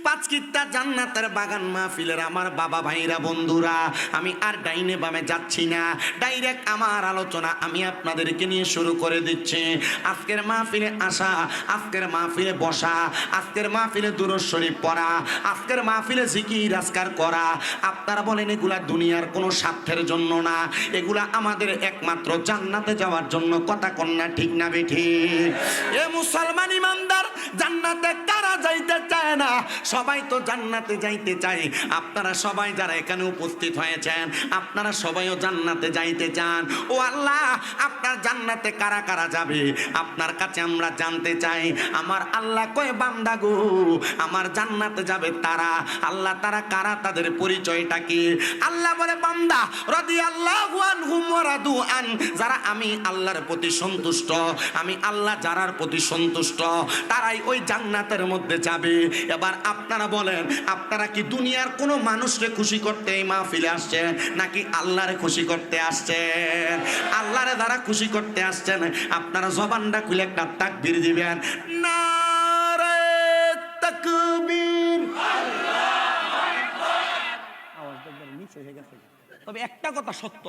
পাঁচকিত্তা জান্নাতের বাগান মাহফিলের আমার বাবা ভাইরা বন্ধুরা, আমি আর ডাইনে বামে যাচ্ছি না, ডাইরেক্ট আমার আলোচনা আমি আপনাদেরকে নিয়ে শুরু করে দিচ্ছি। আজকের মাহফিলে আসা, আজকের মাহফিলে বসা, আজকের মাহফিলে দুরূদ শরীফ পড়া, আজকের মাহফিলে জিকির আজকার করা, আপনারা বলেন এগুলা দুনিয়ার কোনো স্বার্থের জন্য না, এগুলা আমাদের একমাত্র জান্নাতে যাওয়ার জন্য। কথা কন্যা ঠিক না বেঠি? এ মুসলমান ইমানদার, জান্নাতে কারা যাইতে চায় না? সবাই তো জান্নাতে যাইতে চায়। আপনারা সবাই যারা এখানে উপস্থিত হয়েছেন, আপনারা সবাইও জান্নাতে যাইতে চান। ও আল্লাহ, আপনার জান্নাতে কারা কারা যাবে আপনার কাছে আমরা জানতে চাই। আমার আল্লাহ কয়, বান্দা গো, আমার জান্নাতে যাবে তারা। আল্লাহ তারা কারা, তাদের পরিচয়টা কি? আল্লাহ বলে, বান্দা রাদিয়াল্লাহু আনহুম ওয়া রাদু আন, যারা আমি আল্লাহর প্রতি সন্তুষ্ট, আমি আল্লাহ যারার প্রতি সন্তুষ্ট, তারাই ওই জান্নাতের মধ্যে যাবে। এবার আপনারা বলেন, আপনারা কি দুনিয়ার কোনো মানুষকে খুশি করতে এই মাহফিলে আসছেন, নাকি আল্লাহরে খুশি করতে আসছেন? আল্লাহরে যারা খুশি করতে আসছেন, আপনারা জবানটা খুলে একটা তাকবীর দিবেন। নারে তাকবীর। আওয়াজ একবার নিচে হয়ে গেছে। তবে একটা কথা সত্য,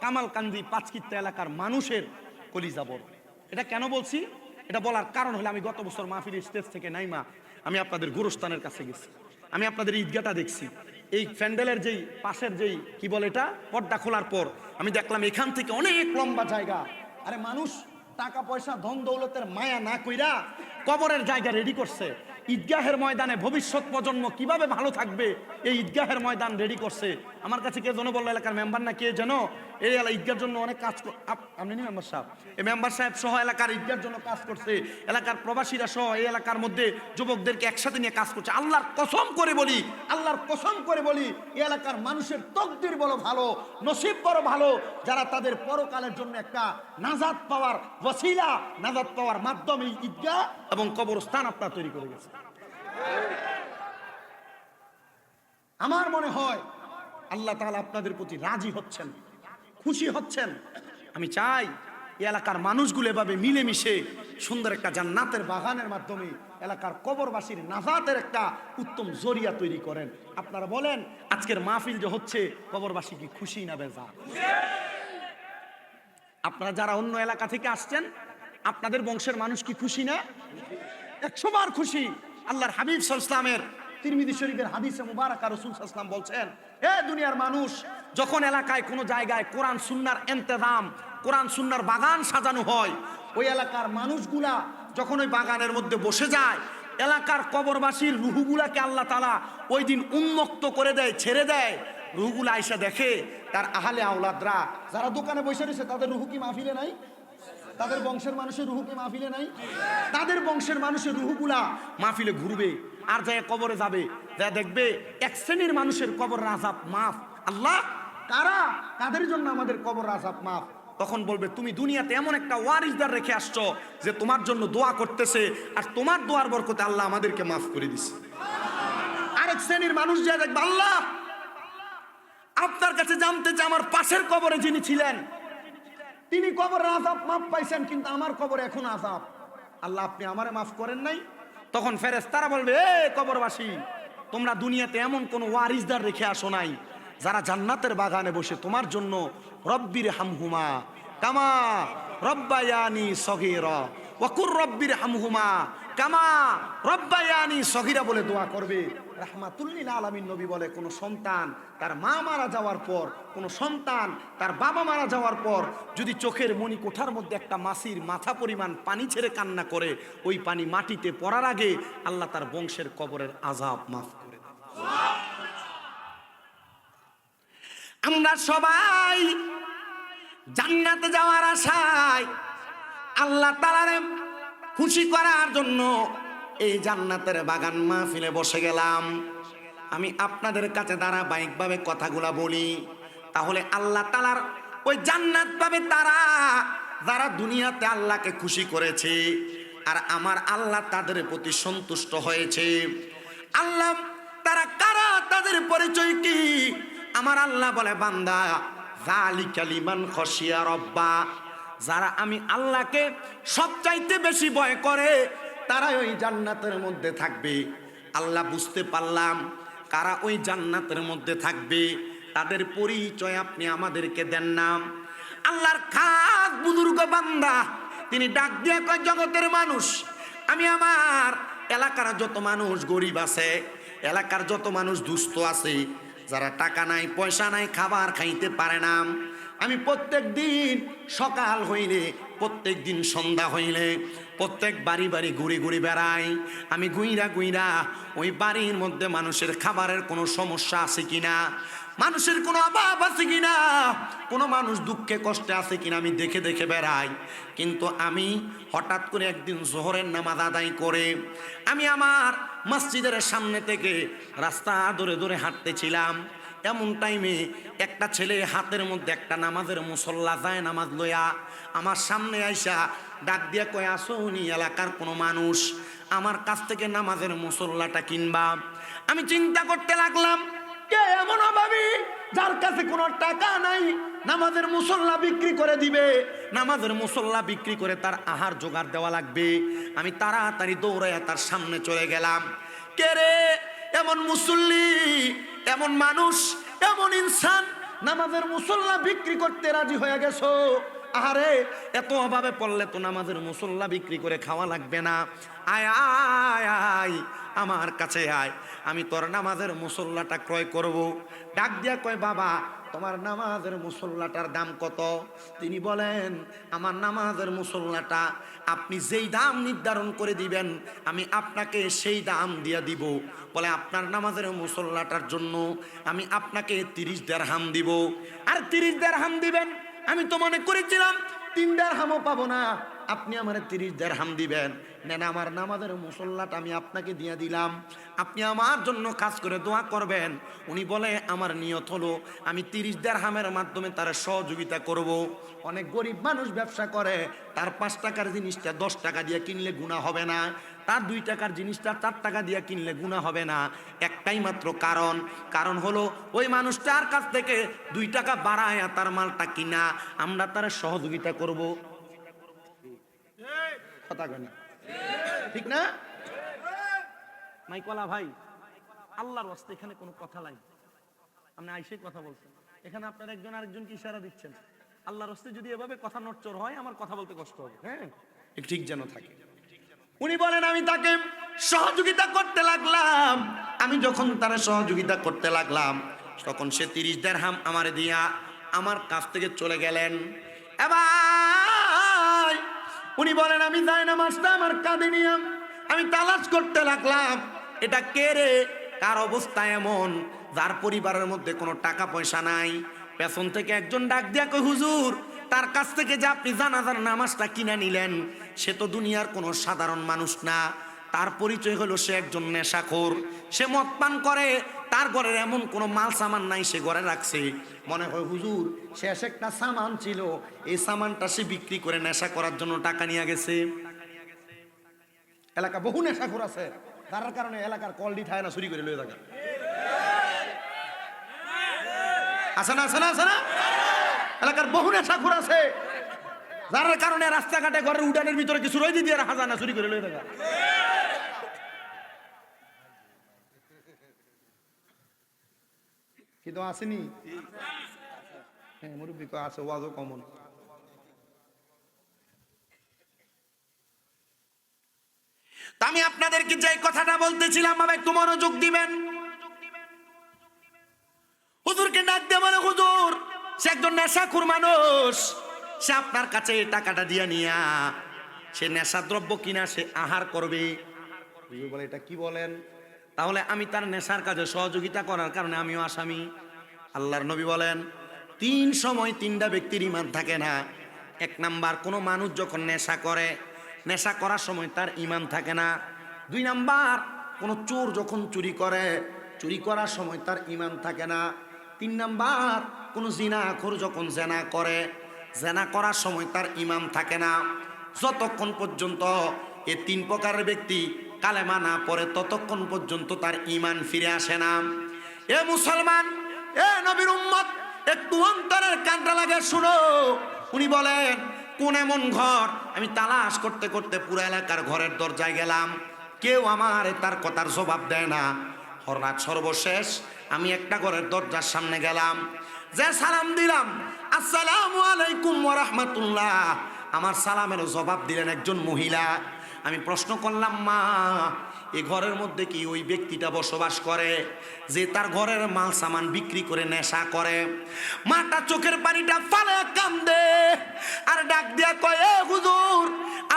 কামালকান্দি পাঁচকিত্তা এলাকার মানুষের কলিজা বড়। এটা কেন বলছি? এটা বলার কারণ হলো, আমি গত বছর মাহফিলের স্টেজ থেকে নাইমা আমি আপনাদের গুরুস্থানের কাছে গেছি, আমি আপনাদের ঈদগাহটা দেখছি। এই প্যান্ডেলের যেই পাশের যেই কি বলে এটা, পর্দা খোলার পর আমি দেখলাম এখান থেকে অনেক লম্বা জায়গা। আরে মানুষ টাকা পয়সা ধন দৌলতের মায়া না কইরা কবরের জায়গা রেডি করছে। ঈদগাহের ময়দানে ভবিষ্যৎ প্রজন্ম কিভাবে ভালো থাকবে, এই ঈদগাহের ময়দান রেডি করছে। আমার কাছে কে যেন বললো, এলাকার মেম্বার না কে যেন, এই ঈদগাহের জন্য অনেক কাজ। আপনি নি মেম্বার সাহেব, এই মেম্বার সাহেব সহ এলাকার ঈদগাহের জন্য কাজ করছে। এলাকার প্রবাসীরা সহ এই এলাকার মধ্যে যুবকদেরকে একসাথে নিয়ে কাজ করছে। আল্লাহর কসম করে বলি, আল্লাহর কসম করে বলি, এই এলাকার মানুষের তকদির বড় ভালো, নসিব বড় ভালো, যারা তাদের পরকালের জন্য একটা নাজাত পাওয়ার ওয়াসিলা, নাজাত পাওয়ার মাধ্যমে ঈদগাহ এবং কবরস্থান আপনারা তৈরি করে গেছে। আমার মনে হয় আল্লাহ তাআলা আপনাদের প্রতি রাজি হচ্ছেন, খুশি হচ্ছেন। আমি চাই এই এলাকার মানুষগুলো এভাবে মিলেমিশে সুন্দর একটা জান্নাতের বাগানের মাধ্যমে এলাকার কবরবাসীর নাজাতের একটা উত্তম জরিয়া তৈরি করেন। আপনারা বলেন, আজকের মাহফিল যে হচ্ছে, কবরবাসী কি খুশি না বেজার? আপনারা যারা অন্য এলাকা থেকে আসছেন, আপনাদের বংশের মানুষ কি খুশি না? 100 বার খুশি। আল্লাহর হাবিব সাল্লাল্লাহু আলাইহি ওয়াসাল্লামের তিরমিজি শরীফের হাদিসে মুবারাকা রাসূল সাল্লাল্লাহু আলাইহি ওয়াসাল্লাম বলছেন, হে দুনিয়ার মানুষ, যখন এলাকায় কোনো জায়গায় কোরআন সুন্নাহর ইন্তেজাম, কোরআন সুন্নাহর বাগান সাজানো হয়, ওই এলাকার মানুষগুলা যখন ওই বাগানের মধ্যে বসে যায়, এলাকার কবরবাসীর রুহগুলাকে আল্লাহ তাআলা ওই দিন উন্মুক্ত করে দেয়, ছেড়ে দেয়। রুহগুলা আইসা দেখে তার আহলে আওলাদরা যারা দোকানে বসে রয়েছে, তাদের রুহু কি মাহফিলে নাই? তাদের বংশের মানুষের রুহু কি মাহফিলে নাই? তাদের বংশের মানুষের রুহুগুলা মাহফিলে ঘুরবে, আর যায় কবরে যাবে, যা দেখবে এক শ্রেণীর মানুষের কবরের আযাব মাফ। আল্লাহ, কারা, কাদের জন্য আমাদের কবরের আযাব মাফ? তখন বলবে, তুমি দুনিয়াতে এমন একটা ওয়ারিসদার রেখে আসছো যে তোমার জন্য দোয়া করতেছে, আর তোমার দোয়ার বরকতে আল্লাহ আমাদেরকে মাফ করে দিছে। আরেক শ্রেণীর মানুষ যা দেখবে, আল্লাহ আপনার কাছে জানতে চাই, আমার পাশের কবরে যিনি ছিলেন, তিনি কবরের আযাব মাফ পাইছেন, কিন্তু আমার কবরে এখন আযাব, আল্লাহ আপনি আমারে মাফ করেন নাই। তখন ফেরেশতারা বলবে, এ কবরবাসী, তোমরা দুনিয়াতে এমন কোন ওয়ারিসদার রেখে আসো নাই যারা জান্নাতের বাগানে বসে তোমার জন্য রব্বির হামহুমা কামা রব্বায়ানি সগীরা ওয়া কুর রব্বির হামহুমা কামা রব্বায়ানি সগীরা বলে দোয়া করবে। রাহমাতুল লিল আলামিন নবী বলে, কোন সন্তান তার মা মারা যাওয়ার পর, কোন সন্তান তার বাবা মারা যাওয়ার পর যদি চোখের মনি কোঠার মধ্যে একটা মাছির মাথা পরিমাণ পানি ছেড়ে কান্না করে, ওই পানি মাটিতে পড়ার আগে আল্লাহ তার বংশের কবরের আযাব মাফ করে দেন। আমরা সবাই জান্নাতে যাওয়ার আশায় আল্লাহ তাআলারে খুশি করার জন্য এই জান্নাতের বাগান মাহফিলে বসে গেলাম। আমি আপনাদের কাছে ধারাবাহিকভাবে কথাগুলা বলি, তাহলে আল্লাহ তাআলার ওই জান্নাত পাবে তারা যারা দুনিয়াতে আল্লাহকে খুশি করেছে, আর আমার আল্লাহ তাদের প্রতি সন্তুষ্ট হয়েছে। আল্লাহ তারা কারা, তাদের পরিচয় কি? আমার আল্লাহ বলে, বান্দা যালিকা লিমান খাশিয়া রাব্বা, যারা আমি আল্লাহকে সবচাইতে বেশি ভয় করে, তারাই ওই জান্নাতের মধ্যে থাকবে। আল্লাহ বুঝতে পারলাম কারা ওই জান্নাতের মধ্যে থাকবে, তাদের পরিচয় আপনি আমাদেরকে দেন না। আল্লাহর খাস বুজুর্গ বান্দা তিনি ডাক দিয়ে কয়, জগতের মানুষ, আমি আমার এলাকার যত মানুষ গরিব আছে, এলাকার যত মানুষ দুস্থ আছে, যারা টাকা নাই পয়সা নাই খাবার খাইতে পারে না, আমি প্রত্যেক দিন সকাল হইলে, প্রত্যেক দিন সন্ধ্যা হইলে প্রত্যেক বাড়ি বাড়ি ঘুরে ঘুরে বেড়াই। আমি গুইরা গুইরা ওই বাড়ির মধ্যে মানুষের খাবারের কোনো সমস্যা আছে কিনা, মানুষের কোনো অভাব আছে কিনা, কোনো মানুষ দুঃখে কষ্টে আছে কিনা আমি দেখে দেখে বেড়াই। কিন্তু আমি হঠাৎ করে একদিন জোহরের নামাজ আদায় করে আমি আমার মসজিদের সামনে থেকে রাস্তা ধরে ধরে হাঁটতেছিলাম। এমন টাইমে একটা ছেলে হাতের মধ্যে একটা নামাজের মুসল্লা যায় নামাজ লইয়া আমার সামনে আইসা ডাক দিয়া কয়, আসো উনি এলাকার কোনো মানুষ আমার কাছ থেকে নামাজের মুসল্লাটা কিনবা। আমি চিন্তা করতে লাগলাম, কে এমন অভাবী যার কাছে কোনো টাকা নাই নামাজের মুসল্লা বিক্রি করে দিবে, নামাজের মুসল্লা বিক্রি করে তার আহার জোগাড় দেওয়া লাগবে। আমি তাড়াতাড়ি দৌড়াইয়া তার সামনে চলে গেলাম। কে রে এমন মুসল্লি, এমন মানুষ, এমন ইনসান নামাজের মুসল্লা বিক্রি করতে রাজি হয়ে গেছো? আরে এত অভাবে পড়লে তো নামাজের মুসল্লা বিক্রি করে খাওয়া লাগবে না, আয় আয় আয় আমার কাছে আয়, আমি তোর নামাজের মুসল্লাটা ক্রয় করব। ডাক দিয়া কয়, বাবা তোমার নামাজের মুসল্লাটার দাম কত? তিনি বলেন, আমার নামাজের মুসল্লাটা আপনি যেই দাম নির্ধারণ করে দিবেন আমি আপনাকে সেই দাম দিয়া দিব। বলে, আপনার নামাজের মুসল্লাটার জন্য আমি আপনাকে 30 দিরহাম দিব। আর 30 দিরহাম দিবেন? আমি তো মনে করেছিলাম 3 দিরহামও পাবো না, আপনি আমার 30 দিরহাম দিবেন। নেন আমার নামাজের মুসল্লাটা আমি আপনাকে দিয়ে দিলাম, আপনি আমার জন্য কাজ করে দোয়া করবেন। উনি বলে, আমার নিয়ত হলো আমি 30 দিরহামের মাধ্যমে তার সহযোগিতা করব। অনেক গরিব মানুষ ব্যবসা করে, তার 5 টাকার জিনিসটা 10 টাকা দিয়ে কিনলে গুনাহ হবে না, তার 2 টাকার জিনিসটা 4 টাকা দিয়ে কিনলে গুনাহ হবে না। একটাই মাত্র কারণ হলো ওই মানুষটার কাছ থেকে 2 টাকা বাড়ায় তার মালটা কিনা আমরা তার সহযোগিতা করব। কথা কয় না, ঠিক না? মাইকওয়ালা ভাই, আল্লাহর ওয়াস্তে এখানে কোনো কথা নাই, আপনি আইসে কথা বলছেন, এখানে আপনারা একজন আরেকজনকে ইশারা দিচ্ছেন। আল্লাহর ওয়াস্তে যদি এভাবে কথা নড়চড় হয় আমার কথা বলতে কষ্ট হবে, হ্যাঁ ঠিক যেন থাকে। উনি বলেন, আমি তাকে সহযোগিতা করতে লাগলাম। আমি যখন তার সহযোগিতা করতে লাগলাম তখন সে 30 দিরহাম আমারে দিয়া আমার কাছ থেকে চলে গেলেন। এবার উনি বলেন, আমি যাই না মাসটা আমার কাঁধে নিয়ে আমি তালাশ করতে লাগলাম, এটা কে রে, কার অবস্থা এমন যার পরিবারের মধ্যে কোনো টাকা পয়সা নাই। পেছন থেকে একজন ডাক দিয়া কই, হুজুর তার কাছ থেকে যে আপনি জানাজার নামাজটা কিনা নিলেন সে তো দুনিয়ার কোনো সাধারণ মানুষ না, তার পরিচয় হলো সে একজন নেশাখোর, সে মদ পান করে, তার ঘরের এমন কোনো মাল সামান নাই সে ঘরে রাখছে। মনে হয় হুজুর শেষ একটা সামান ছিল, এই সামানটা সে বিক্রি করে নেশা করার জন্য টাকা নিয়ে গেছে। এলাকা বহু নেশাখোর আছে, তার কারণে এলাকার কলডি থায় না চুরি করে লয়ে থাকে। আছে না, আছে না, আছে না? এলাকার বহু নেশাখোর আছে, যার কারণে রাস্তাঘাটে ঘরের উঠানের ভিতরে কিছু রয়ে দিয়ে হাজানা চুরি করে লয়ে থাকে। কিন্তু আসেনি, হ্যাঁ মুরব্বী আছে, ওয়াজও কমন। আমি আপনাদেরকে যে কথাটা বলতেছিলাম বাবা একটু মনোযোগ দিবেন। হুজুরকে ডাক দিয়ে বলে, হুজুর সে একজন নেশাখোর মানুষ, সে আপনার কাছে টাকাটা দিয়ে নিয়া সে নেশা দ্রব্য কিনা সে আহার করবে। হুজুর বলে, এটা কি বলেন? তাহলে আমি তার নেশার কাজে সহযোগিতা করার কারণে আমিও আসামি। আল্লাহর নবী বলেন, 3 সময় 3টা ব্যক্তির ঈমান থাকে না। 1 নাম্বার, কোনো মানুষ যখন নেশা করে, নেশা করার সময় তার ঈমান থাকে না। 2 নাম্বার, কোনো চোর যখন চুরি করে, চুরি করার সময় তার ঈমান থাকে না। 3 নাম্বার, কোনো জিনাখোর যখন জেনা করে, জেনা করার সময় তার ঈমান থাকে না। যতক্ষণ পর্যন্ত এই 3 প্রকারের ব্যক্তি কালেমা না পড়ে ততক্ষণ পর্যন্ত তার ঈমান ফিরে আসে না। এ মুসলমান, এ নবীর উম্মত, একটু অন্তরের কানটা লাগে শুনো। উনি বলেন, কোন এমন ঘর? আমি তালাশ করতে করতে পুরো এলাকার ঘরের দরজায় গেলাম, কেউ আমার তার কথার জবাব দেয় না। হঠাৎ সর্বশেষ আমি একটা ঘরের দরজার সামনে গেলাম, যে সালাম দিলাম, আসসালামু আলাইকুম ওয়া রাহমাতুল্লাহ। আমার সালামের জবাব দিলেন একজন মহিলা। আমি প্রশ্ন করলাম, মা, এই ঘরের মধ্যে কি ওই ব্যক্তিটা বসবাস করে যে তার ঘরের মাল সামান বিক্রি করে নেশা করে? মাটা চোখের পানিটা ফালে কান্দে আর ডাক দিয়া কয়, এ হুজুর,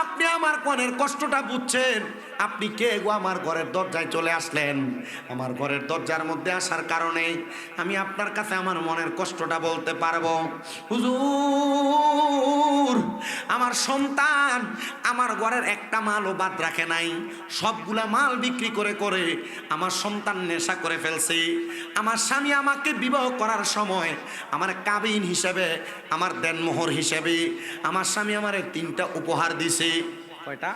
আপনি আমার মনের কষ্টটা বুঝছেন? আপনি কে গো? আমার ঘরের দরজায় চলে আসলেন। আমার ঘরের দরজার মধ্যে আসার কারণে আমি আপনার কাছে আমার মনের কষ্টটা বলতে পারবো। হুজুর, আমার সন্তান আমার ঘরের একটা মালও বাদ রাখে নাই, সবগুলা মাল বিক্রি করে করে আমার সন্তান নেশা করে ফেলছে। আমার স্বামী আমাকে বিবাহ করার সময় আমার কাবিন হিসেবে, আমার দেনমোহর হিসেবে আমার স্বামী আমার 3টা উপহার দিছে। কয়টা?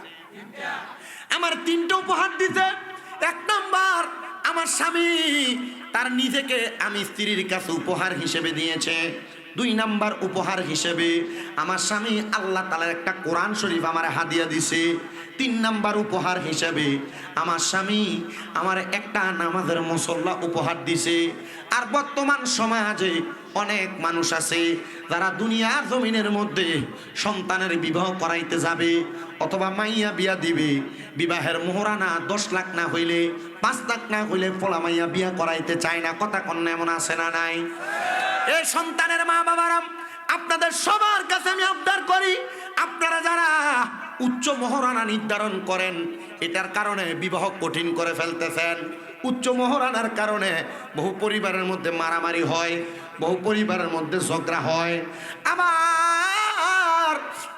আমার 3টা উপহার দিছে। 1 নাম্বার, আমার স্বামী তার নিজেকে আমি স্ত্রীর কাছে উপহার হিসেবে দিয়েছে। 2 নাম্বার উপহার হিসেবে আমার স্বামী আল্লাহ তাআলার একটা কোরআন শরীফ আমার হাদিয়া দিছে। 3 নাম্বার উপহার হিসেবে আমার স্বামী আমার একটা নামাজের মুসল্লা উপহার দিছে। আর বর্তমান সমাজে অনেক মানুষ আছে যারা দুনিয়ার জমিনের মধ্যে সন্তানের বিবাহ করাইতে যাবে অথবা মাইয়া বিয়া দিবে, বিবাহের মোহরানা 10 লাখ না হইলে, 5 লাখ না হইলে পোলা মাইয়া বিয়া করাইতে চায় না। কথা কন্যা এমন আছে না নাই? এই সন্তানের মা বাবারা, আপনাদের সবার কাছে আমি আবদার করি, আপনারা যারা উচ্চ মোহরানা নির্ধারণ করেন, এটার কারণে বিবাহ কঠিন করে ফেলতেছেন। উচ্চ মোহরানার কারণে বহু পরিবারের মধ্যে মারামারি হয়, বহু পরিবারের মধ্যে ঝগড়া হয়। আবার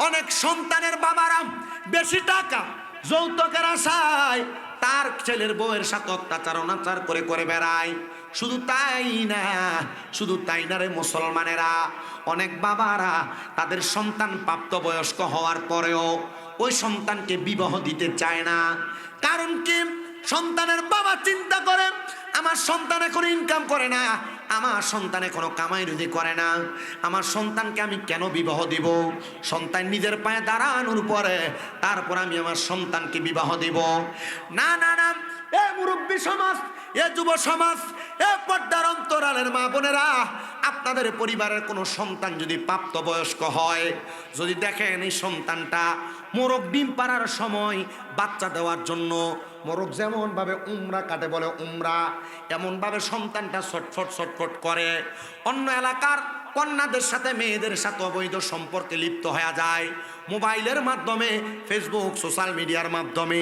অনেক সন্তানের বাবারা বেশি টাকা যৌতুকের আশায় তার ছেলের বউয়ের সাথে অত্যাচার অনাচার করে করে বেড়ায়। শুধু তাই না রে মুসলমানেরা, অনেক বাবারা তাদের সন্তান প্রাপ্তবয়স্ক হওয়ার পরেও ওই সন্তানকে বিবাহ দিতে চায় না। কারণ কি? সন্তানের বাবা চিন্তা করে, আমার সন্তান এখন ইনকাম করে না, আমার সন্তান এখনো কামাই রুজি করে না, আমার সন্তানকে আমি কেন বিবাহ দিব? সন্তান নিজের পায়ে দাঁড়ানোর পরে তারপর আমি আমার সন্তানকে বিবাহ দিব। না না না, এ মুরব্বী সমাজ, এ যুব সমাজ, এ পর্দার অন্তরালের মা বোনেরা, আপনাদের পরিবারের কোনো সন্তান যদি প্রাপ্তবয়স্ক হয়, যদি দেখেন এই সন্তানটা মোরগ ডিম পাড়ার সময় বাচ্চা দেওয়ার জন্য মোরগ যেমন ভাবে উমরা কাটে বলে উমরা, এমন ভাবে সন্তানটা ছটফট ছটফট করে, অন্য এলাকার কন্যাদের সাথে মেয়েদের সাথে অবৈধ সম্পর্কে লিপ্ত হয়ে যায়, মোবাইলের মাধ্যমে, ফেসবুক সোশ্যাল মিডিয়ার মাধ্যমে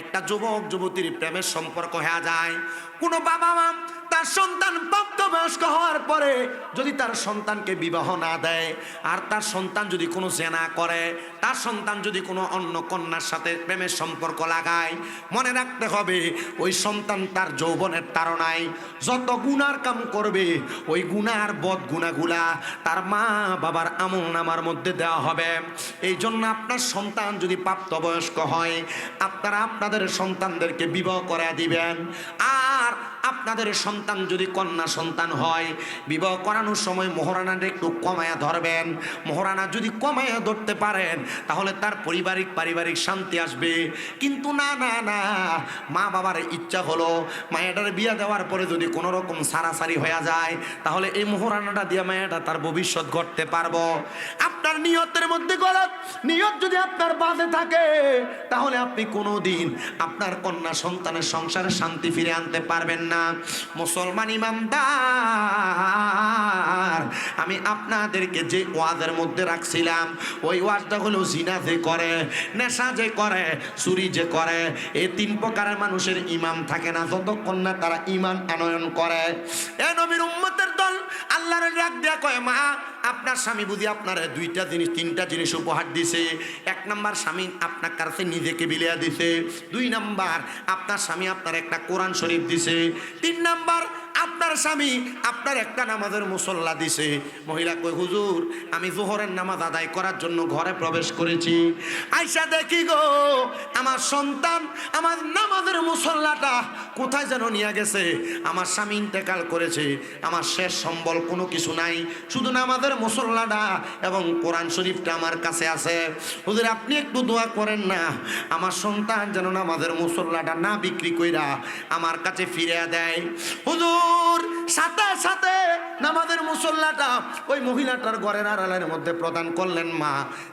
একটা যুবক যুবতীর প্রেমের সম্পর্ক হয়ে যায়। কোনো বাবা মা তার সন্তান প্রাপ্তবয়স্ক হওয়ার পরে যদি তার সন্তানকে বিবাহ না দেয়, আর তার সন্তান যদি কোনো জেনা করে, তার সন্তান যদি কোনো অন্য কন্যার সাথে প্রেমের সম্পর্ক লাগায়, মনে রাখতে হবে ওই সন্তান তার যৌবনের তাড়নায় যত গুনার কাম করবে, ওই গুনার বদ গুনাগুলা তার মা বাবার আমল নামার মধ্যে দেওয়া হবে। এই জন্য আপনার সন্তান যদি প্রাপ্তবয়স্ক হয়, আপনারা আপনাদের সন্তানদেরকে বিবাহ করে দিবেন। আর আপনাদের সন্তান যদি কন্যা সন্তান হয়, বিবাহ করানোর সময় মোহরানাটা একটু কমায়া ধরবেন। মোহরানা যদি কমায়া ধরতে পারেন তাহলে তার পারিবারিক শান্তি আসবে। কিন্তু না না না, মা বাবার ইচ্ছা হলো মায়েটার বিয়ে দেওয়ার পরে যদি কোনো রকম সারাসারি হয়ে যায়, তাহলে এই মোহরানাটা দিয়ে মায়েটা তার ভবিষ্যৎ গড়তে পারবো। আপনার নিয়তের মধ্যে গলত নিয়ত যদি আপনার বাঁধে থাকে, তাহলে আপনি কোনোদিন আপনার কন্যা সন্তানের সংসারে শান্তি ফিরে আনতে পারবেন না। মুসলমান ইমানদার, আমি আপনাদেরকে যে ওয়াজের মধ্যে রাখছিলাম, ওই ওয়াজটা হলো জিনা যে করে, নেশা যে করে, চুরি যে করে, এই 3 প্রকারের মানুষের ঈমান থাকে না যতক্ষণ না তারা ঈমান আনয়ন করে। এ নবীর উম্মতের দল আল্লাহর ডাক দেয়া কয়, মা, আপনার স্বামী বুঝি আপনার 2টা জিনিস 3টা জিনিস উপহার দিছে। 1 নাম্বার, স্বামী আপনার কাছে নিজেকে বিলিয়া দিছে। 2 নাম্বার, আপনার স্বামী আপনার একটা কোরআন শরীফ দিছে। 3 নাম্বার, আপনার আপনার স্বামী আপনার একটা নামাজের মুসল্লা দিছে, মহিলা কই হুজুর আমি জোহরের নামাজ আদায় করার জন্য ঘরে প্রবেশ করেছি, আইসা দেখি গো আমার সন্তান আমার নামাজের মুসল্লাটা কোথায় যেন নিয়ে গেছে। আমার স্বামী ইন্তেকাল করেছে, আমার শেষ সম্বল কোনো কিছু নাই, শুধু নামাজের মুসল্লাটা এবং কোরআন শরীফটা আমার কাছে আছে। হুজুর আপনি একটু দোয়া করেন না, আমার সন্তান যেন নামাজের মুসল্লাটা না বিক্রি কইরা আমার কাছে ফিরে দেয়। হুজুর সাথে সাথে নামাজের মুসল্লাটা ওই মহিলাটার ঘরের আড়ালের মধ্যে প্রদান করলেন। মা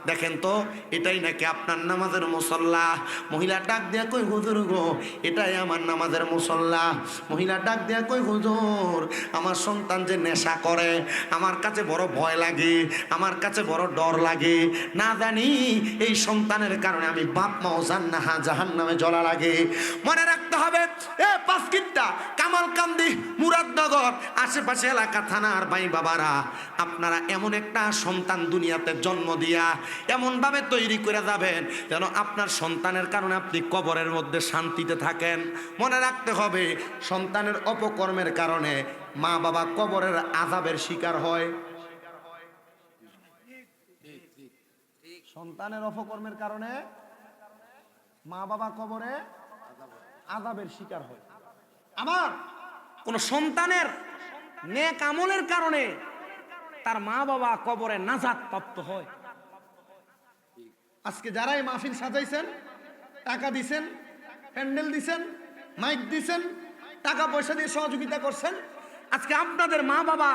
দেখেন তো এটাই নাকি আপনার নামাজের মুসল্লা? মহিলা ডাক দিয়া কই হুজুর গো এটাই আমার নামাজের মুসল্লা। মহিলা ডাক দিয়া কই হুজুর আমার সন্তান যে নেশা করে আমার কাছে বড় ভয় লাগে, আমার কাছে বড় ডর লাগে, না জানি এই সন্তানের কারণে আমি বাপ মাও জাহান্নামে জ্বলা লাগে। মনে রাখতে হবে এ পাঁচকিট্টা, কামালকান্দি, মুরাদনগর আশেপাশে এলাকা থানার ভাই বাবারা, আপনারা এমন একটা সন্তান দুনিয়াতে জন্ম দিয়া এমন ভাবে তৈরি করে যাবেন যেন আপনার সন্তানের কারণে আপনি কবরের মধ্যে শান্তিতে থাকেন। মনে রাখতে হবে সন্তানের অপকর্মের কারণে মা বাবা কবরের আযাবের শিকার হয়। সন্তানের অপকর্মের কারণে মা বাবা কবরে আযাবের শিকার হয়। আমার কোন সন্তানের নেক আমলের কারণে তার মা বাবা কবরে নাজাত প্রাপ্ত হয়। আজকে যারা এই মাহফিল সাজাইছেন, টাকা দিছেন, প্যান্ডেল দিছেন, মাইক দিছেন, টাকা পয়সা দিয়ে সহযোগিতা করছেন, আজকে আপনাদের মা বাবা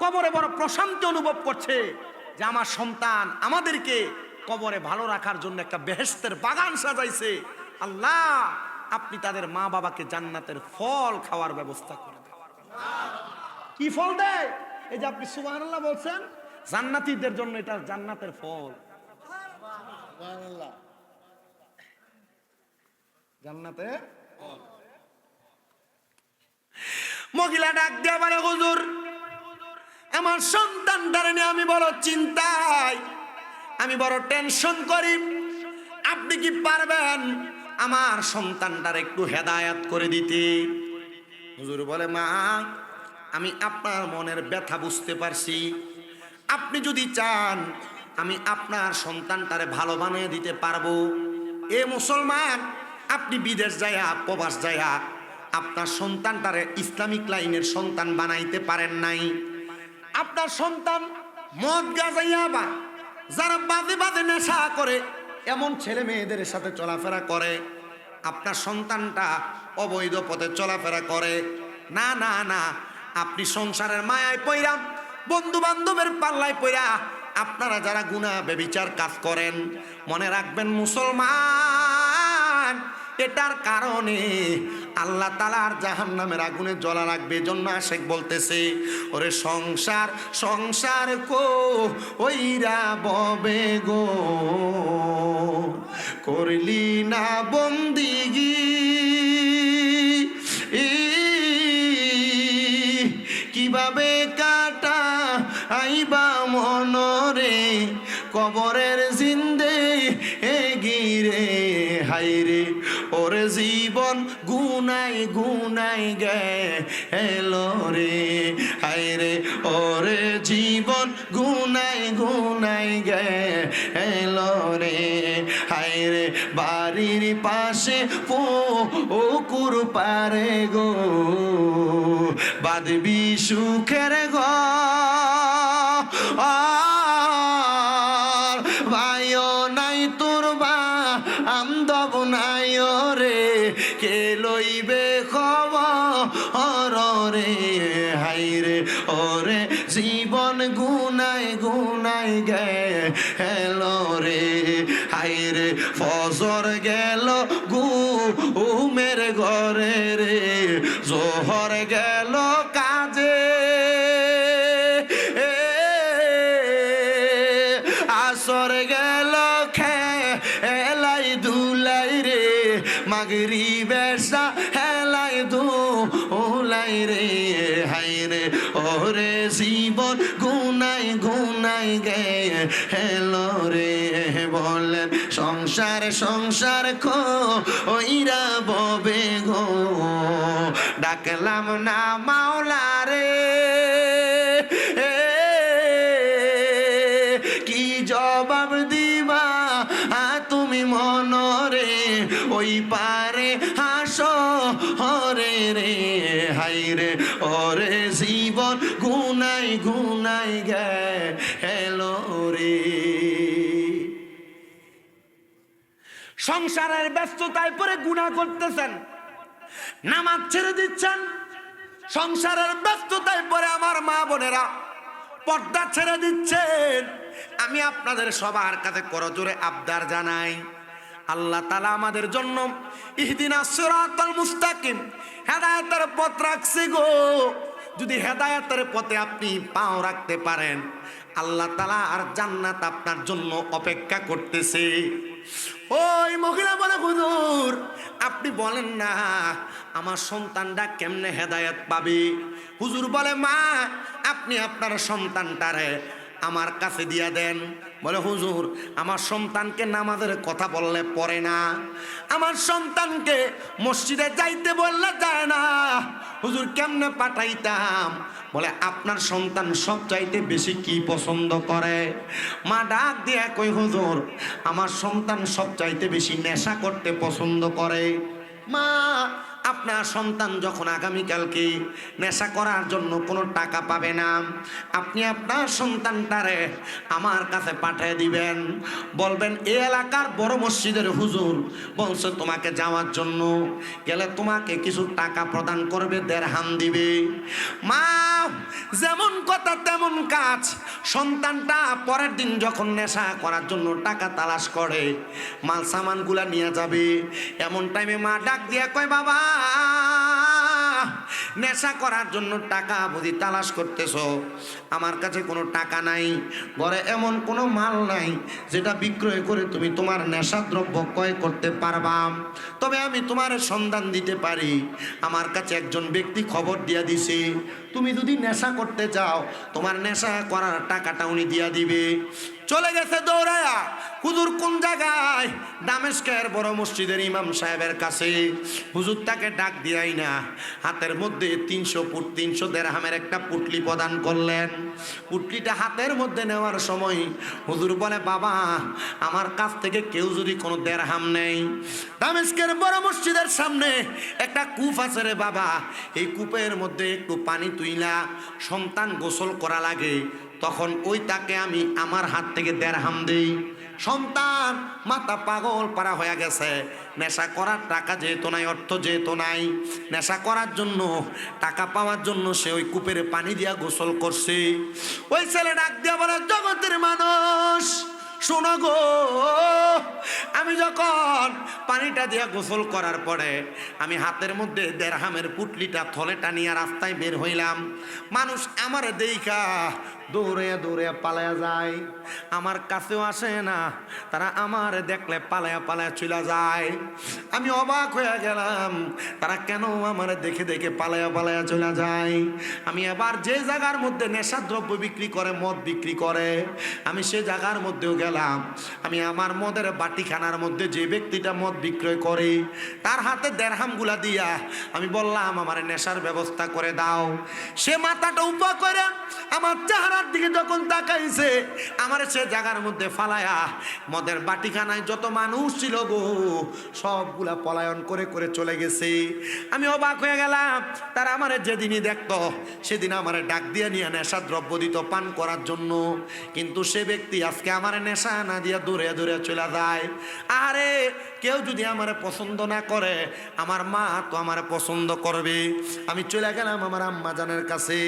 কবরে বড় প্রশান্তি অনুভব করছে যে আমার সন্তান আমাদেরকে কবরে ভালো রাখার জন্য একটা বেহেশতের বাগান সাজাইছে। আল্লাহ আপনি তাদের মা বাবাকে জান্নাতের ফল খাওয়ার ব্যবস্থা করে দেন। কি ফল দেয়? এই যে আপনি সুবহানাল্লাহ বলছেন, জান্নাতীদের জন্য এটা জান্নাতের ফল। জান্নাতে মহিলা ডাক দিয়া বলে হুজুর আমার সন্তানটারে নিয়ে আমি বড় চিন্তায়, আমি বড় টেনশন করি, আপনি কি পারবেন আমার সন্তানটার একটু হেদায়েত করে দিতে? হুজুর বলে মা আমি আপনার মনের ব্যথা বুঝতে পারছি, আপনি যদি চান আমি আপনার সন্তানটারে ভালো বানিয়ে দিতে পারবো। এ মুসলমান আপনি বিদেশ যায়া প্রবাস যায়া আপনার সন্তানটারে ইসলামিক লাইনের সন্তান বানাইতে পারেন নাই। আপনার সন্তান মদ গাঁজাইয়া বা যারা বাজে বাজে নেশা করে এমন ছেলে মেয়েদের সাথে চলাফেরা করে, আপনার সন্তানটা অবৈধ পথে চলাফেরা করে, না না না আপনি সংসারের মায়ায় পইরা বন্ধু বান্ধবের পাল্লায় পইরা আপনারা যারা গুনাহ ব্যভিচার কাজ করেন, মনে রাখবেন মুসলমান এটার কারণে আল্লাহ তাআলার জাহান্নামের আগুনে জ্বলা লাগবে। জন্য আশেক বলতেছে ওরে সংসার সংসার কো ওইরা ববে গো, করলি না বন্দিগি কিভাবে কাটা আইবা মনরে কবরের জিন্দে গিরে হাইরে ওরে জীবন গুনাই গুনাই গে হেলো রে হাইরে ওরে জীবন গুনাই গুনাই গে হেলো রে হাইরে বাড়ির পাশে পুকুর পারে গো বাঁধবি সুখের ঘর ভাইও নাই তোর বান্ধব নাই রে কে লইবে খবর রে হাইরে ওরে জীবন গুনাই গুনাই গে হেলো রে হাইরে ফজর গেল ঘুমের ঘরে রে জোহর গেল কাজে আসর গেল খেলাই দুলাই রে মাগরিবে হেলাই দুলাই রে হাইরে ওরে জীবন গুনাই গুনাই গে হেলো রে বলেন সংসার সংসার কইরা ববে গো ডাকলাম না মাওলা রে কি জবাব দিবা তুমি মনরে ওই পারে হাসো হরে রে হাই রে ওরে জীবন গুনাই গুনাই গেলো রে। সংসারের ব্যস্ততায় পরে গুনাহ করতেছেন, নামাজ ছেড়ে দিচ্ছেন। সংসারের ব্যস্ততায় পরে আমার মা বোনেরা পর্দা ছেড়ে দিচ্ছেন। আমি আপনাদের সবার কাছে করজোরে আবদার জানাই, আল্লাহ তাআলা আমাদের জন্য ইহদিনাস সিরাতাল মুস্তাকিম হেদায়েতের পথ রাখছে গো। যদি হেদায়েতের পথে আপনি পাও রাখতে পারেন, আল্লাহ তাআলা আর জান্নাত আপনার জন্য অপেক্ষা করতেছে। ওই মহিলা বলে, হুজুর আপনি বলেন না আমার সন্তানটা কেমনে হেদায়েত পাবে? হুজুর বলে, মা আপনি আপনার সন্তানটারে আমার কাছে দিয়া দেন। বলে, হুজুর আমার সন্তানকে নামাজের কথা বললে পড়ে না, আমার সন্তানকে মসজিদে যাইতে বললে যায় না, হুজুর কেমনে পাঠাইতাম? বলে, আপনার সন্তান সব চাইতে বেশি কি পছন্দ করে? মা ডাক দিয়ে কই, হুজুর আমার সন্তান সব চাইতে বেশি নেশা করতে পছন্দ করে। মা আপনার সন্তান যখন আগামীকালকে নেশা করার জন্য কোনো টাকা পাবে না, আপনি আপনার সন্তানটারে আমার কাছে পাঠিয়ে দিবেন, বলবেন এই এলাকার বড় মসজিদের হুজুর বলছে তোমাকে যাওয়ার জন্য, গেলে তোমাকে কিছু টাকা প্রদান করবে, দেড়হাম দিবে। মা যেমন কথা তেমন কাজ। সন্তানটা পরের দিন যখন নেশা করার জন্য টাকা তালাশ করে, মাল সামানগুলা নিয়ে যাবে, এমন টাইমে মা ডাক দিয়া কয়, বাবা নেশা করার জন্য টাকা বুঝি তালাশ করতেছো? আমার কাছে কোনো টাকা নাই, ঘরে এমন কোনো মাল নাই যেটা বিক্রয় করে তুমি তোমার নেশা দ্রব্য ক্রয় করতে পারবা, তবে আমি তোমার সন্ধান দিতে পারি। আমার কাছে একজন ব্যক্তি খবর দিয়া দিছে, তুমি যদি নেশা করতে চাও তোমার নেশা করার টাকাটা উনি দিয়া দিবে। চলে গেছে দৌড়ায়া। হুজুর কোন জায়গায়? দামেস্কের বড় মসজিদের ইমাম সাহেবের কাছে। হুজুর তাকে ডাক দিয়াই না, হাতের মধ্যে 300 দেরহামের একটা পুটলি প্রদান করলেন। পুটলিটা হাতের মধ্যে নেওয়ার সময় হুজুর বলে, বাবা আমার কাছ থেকে কেউ যদি কোনো দেরহাম নেই, দামেস্কের বড় মসজিদের সামনে একটা কূপ আছে রে বাবা, এই কূপের মধ্যে একটু পানি তুইলা সন্তান গোসল করা লাগে, তখন ওই তাকে আমি আমার হাত থেকে দেরহাম দেই। সন্তান মাথা পাগল পারা হয়ে গেছে। নেশা করার টাকা যেহেতু নাই, অর্থ যেহেতু নাই, নেশা করার জন্য টাকা পাওয়ার জন্য সে ওই কূপের পানি দিয়া গোসল করছে। ওই ছেলে ডাক দিয়া বলে, জগতের মানুষ শোনো গো, আমি যখন পানিটা দিয়া গোসল করার পরে আমি হাতের মধ্যে দেরহামের পুটলিটা থলে টানিয়া রাস্তায় বের হইলাম, মানুষ আমারে দেইখা দৌড়ে দৌড়ে পালায়া যায়, আমার কাছেও আসে না, তারা আমার দেখলে পালায়া পালায়া চলে যায়। আমি অবাক হয়ে গেলাম, তারা কেন আমার দেখে দেখে পালায়া পালায়া চলে যায়। আমি এবার যে জায়গার মধ্যে নেশা দ্রব্য বিক্রি করে, মদ বিক্রি করে, আমি সে জায়গার মধ্যেও গেলাম। আমি আমার মদের বাটিখানার মধ্যে যে ব্যক্তিটা মদ বিক্রয় করে তার হাতে দেরহামগুলা দিয়া আমি বললাম, আমার নেশার ব্যবস্থা করে দাও। সে মাথাটা উপা করে আমার চেহারার দিকে যখন তাকাইছে, আমার সে জায়গার মধ্যে ফালায়া মদের বাটিখানায় যত মানুষ ছিল গো সবগুলা পলায়ন করে করে চলে গেছে। আমি অবাক হয়ে গেলাম। তারা আমারে যেদিনই দেখতো সেদিন আমারে ডাক দিয়ে নিয়ে নেশা দ্রব্য দিত পান করার জন্য, কিন্তু সে ব্যক্তি আজকে আমার নেশা না দিয়া দূরে দূরে চলে যায়। আরে কেউ যদি আমারে পছন্দ না করে, আমার মা তো আমারে পছন্দ করবে। আমি চলে গেলাম আমার আম্মা জানের কাছে।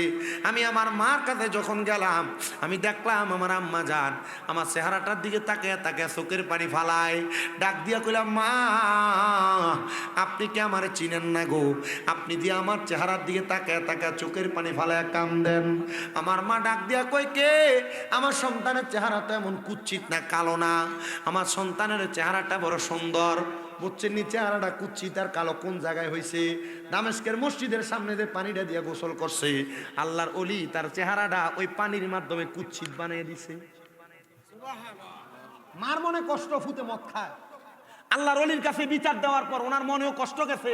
আমি আমার মার কাছে যখন গেলাম, আমি দেখলাম আমার আম্মা জান আমার চেহারাটার দিকে তাকে তাকে চোখের পানি ফালায়। ডাক দিয়া কইলাম, মা আপনি কি আমারে চিনেন না গো? আপনি দিয়ে আমার চেহারার দিকে তাকে তাকে চোখের পানি ফালায় কাম দেন। আমার মা ডাক দিয়া কই, কে? আমার সন্তানের চেহারা তো এমন কুচ্ছিত না, কালো না, আমার সন্তানের চেহারাটা বড় সুন্দর। বুঝছেন নি চেহারাটা কুচ্ছিত আর কালো কোন জায়গায় হয়েছে? দামেস্কের মসজিদের সামনে যে পানিটা দিয়ে গোসল করছে, আল্লাহর ওলি তার চেহারাটা ওই পানির মাধ্যমে কুচ্ছিত বানিয়ে দিছে। মার মনে কষ্ট, ফুতে মদ খায়। আল্লাহর ওলির কাছে বিচার দেওয়ার পর ওনার মনেও কষ্ট গেছে,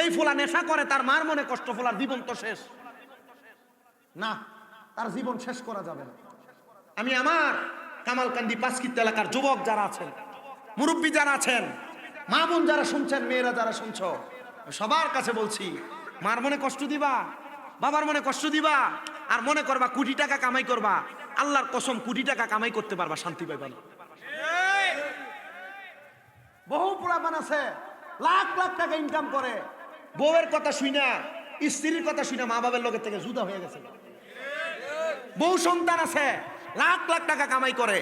এই ফোলা নেশা করে, তার মার মনে কষ্ট, ফোলার জীবন তো শেষ না, তার জীবন শেষ করা যাবে না। আমি আমার কামালকান্দি পাঁচকিত্তা এলাকার যুবক যারা আছেন, মুরব্বী যারা আছেন, মা বোন যারা শুনছেন, মেয়েরা যারা শুনছ, সবার কাছে বলছি, মার মনে কষ্ট দিবা, বাবার মনে কষ্ট দিবা, আর মনে করবা কোটি টাকা কামাই করবা, আল্লাহর কসম কোটি টাকা কামাই করতে পারবা, শান্তি পাইবা না। বহু পোলাপান আছে লাখ লাখ টাকা ইনকাম করে, বউয়ের কথা শুইনা, স্ত্রীর কথা শুইনা মা বাবার লোকের থেকে জুদা হয়ে গেছে। বহু সন্তান আছে লাখ লাখ টাকা কামাই করে,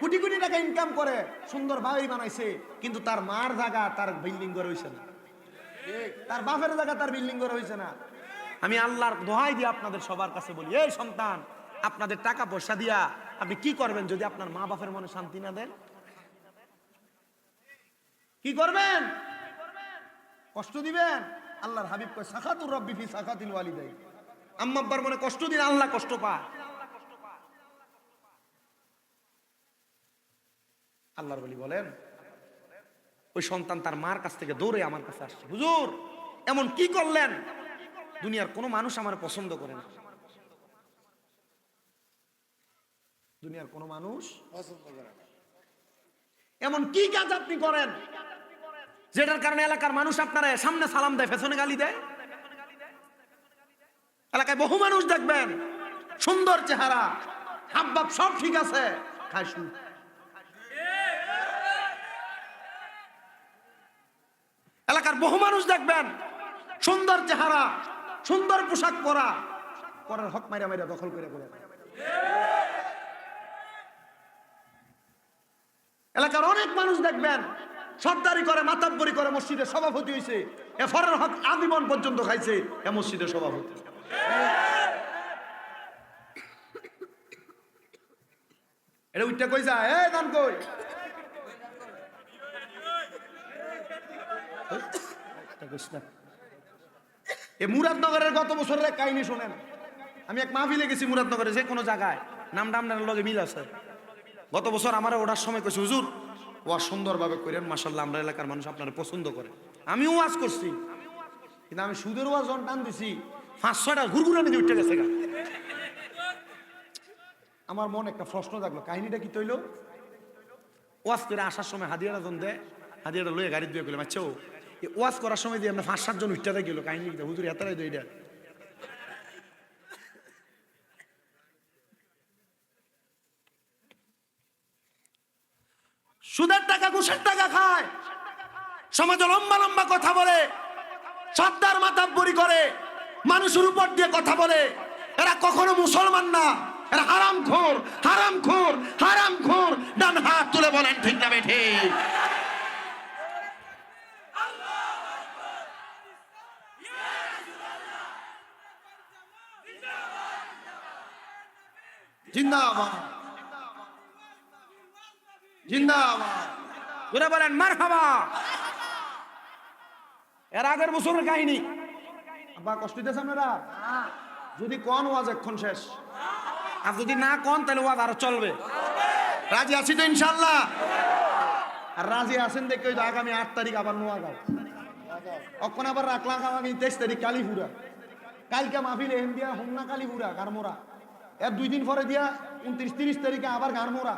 কোটি কোটি টাকা ইনকাম করে, সুন্দর বাড়ি বানাইছে, কিন্তু তার মার জায়গা তার বিল্ডিং করে হইছে না, তার বাপের জায়গা তার বিল্ডিং করে হইছে না। আমি আল্লাহর দোহাই দিয়ে আপনাদের সবার কাছে বলি, এই সন্তান, আপনাদের টাকা পয়সা দিয়া আপনি কি করবেন যদি আপনার মা বাপের মনে শান্তি না দেন? কি করবেন? কষ্ট দিবেন? আল্লাহর হাবিব কয় সাখাতুর রব্বি ফি সাখাতিল ওয়ালিদাই, আম্মা আব্বার মনে কষ্ট দিন, আল্লাহ কষ্ট পায়। আল্লাহর বলি বলেন, ওই সন্তান তার মার কাছ থেকে দৌড়ে আমার কাছে আসছে, হুজুর এমন কি করলেন, দুনিয়ার কোনো মানুষ আমার পছন্দ করে না, দুনিয়ার কোনো মানুষ পছন্দ করে না, এমন কি কাজ আপনি করেন যেটার কারণে এলাকার মানুষ আপনার সামনে সালাম দেয়, পেছনে গালি দেয়? এলাকায় বহু মানুষ দেখবেন সুন্দর চেহারা, হাবভাব সব ঠিক আছে, খায় সুদ। এলাকার বহু মানুষ দেখবেন সুন্দর চেহারা, সুন্দর পোশাক পরা, পরের হক মাইরা মাইরা দখল করে করে। এলাকার অনেক মানুষ দেখবেন সর্দারি করে, মাতাব্বরি করে, মসজিদের সভাপতি হয়েছে, এ ফরের হক আজীবন পর্যন্ত খাইছে, এ মসজিদের সভাপতি। এটা উইটা কই যায়, এ দান কই, এ মুরাদনগরের গত বছরের কাহিনী শোনেন। আমি এক মাহফিলে গেছি মুরাদনগরে, যে কোনো জায়গায় নাম ডামনার লগে মিল আছে। গত বছর আমার ওটার সময় কইছে, হুজুর ওয়াজ সুন্দরভাবে করেন, মাশাআল্লাহ আমরা এলাকার মানুষ আপনারা পছন্দ করে। আমিও ওয়াজ করছি, কিন্তু আমি সুদের ওয়াজ যখন টান দিছি 5-6টা ঘুরঘুরানি দিয়ে উঠে গেছে গা। আমার মন একটা প্রশ্ন জাগলো, কাহিনীটা কি তৈল? ওয়াজ করে আসার সময় হাদিয়ারা জন দেয়, হাদিয়ারা লয়ে গাড়ি দিয়ে গেলাম, আচ্ছা ওয়াজ করার সময় দিয়ে আমরা 5-7 জন উঠতে গেল, কাহিনী হুজুর এতটাই দইটা। সুদের টাকা, ঘুষের টাকা খায়, সমাজে লম্বা লম্বা কথা বলে, সর্দার মাতাব্বরি করে, মানুষের উপর দিয়ে কথা বলে, এরা কখনো মুসলমান না, এরা হারামখোর, হারামখোর, হারামখোর। ডান হাত তুলে বলেন ঠিক না বেঠে? জিন্দাবাদ, জিন্দাবাদ, ঘুরে বলেন মারহাবা। এর আগের বছরের কাহিনী, আব্বা কষ্ট দিতেছে আপনারা? যদি কোন ওয়াজ এখন শেষ, আর যদি না কোন তাহলে ওয়াজ আরো চলবে। রাজি আছি তো ইনশাআল্লাহ? আর রাজি আছেন দেখে আগামী 8 তারিখ আবার নোয়াগাঁও, অখন আবার রাখলাম আগামী 23 তারিখ কালীপুরা, কালকে মাহফিল এহেন দিয়া হোমনা কালীপুরা গারমোরা, এর 2 দিন পরে দিয়া 29-30 তারিখে আবার গারমোরা।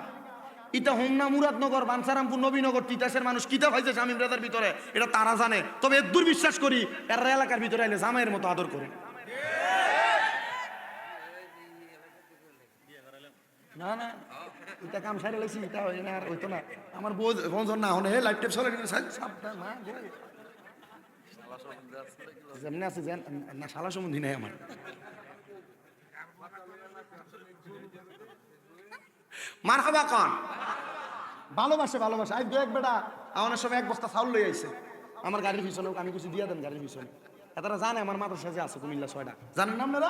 ইটা হোমনা, মুরাদনগর, বাঞ্ছারামপুর, নবীনগর, তিতাসের মানুষ কিতা হয়েছে শামীম রেজার ভিতরে এটা তারা জানে। তবে এর দূর বিশ্বাস করি এর এলাকার ভিতরে আইলে জামাইয়ের মতো আদর করে না। না এটা কাম সাইরে লাইছি, এটা হয় না, আর হইতো না। আমার বোন না হনে লাইফ টেপ চলে সাবধান না, যেমনি আছে না, শালা সম্বন্ধী নাই আমার। মারহাবা কন, ভালোবাসে, ভালোবাসে। আজ 2-1 বেটা আমার সময় 1 বস্তা চাউল লই আইছে আমার গাড়ির পিছনে, আমি কিছু দিয়ে দেন গাড়ির পিছনে। এটারা জানে আমার মাদ্রাসা যে আছে কুমিল্লা 6টা, জানেন না আপনারা?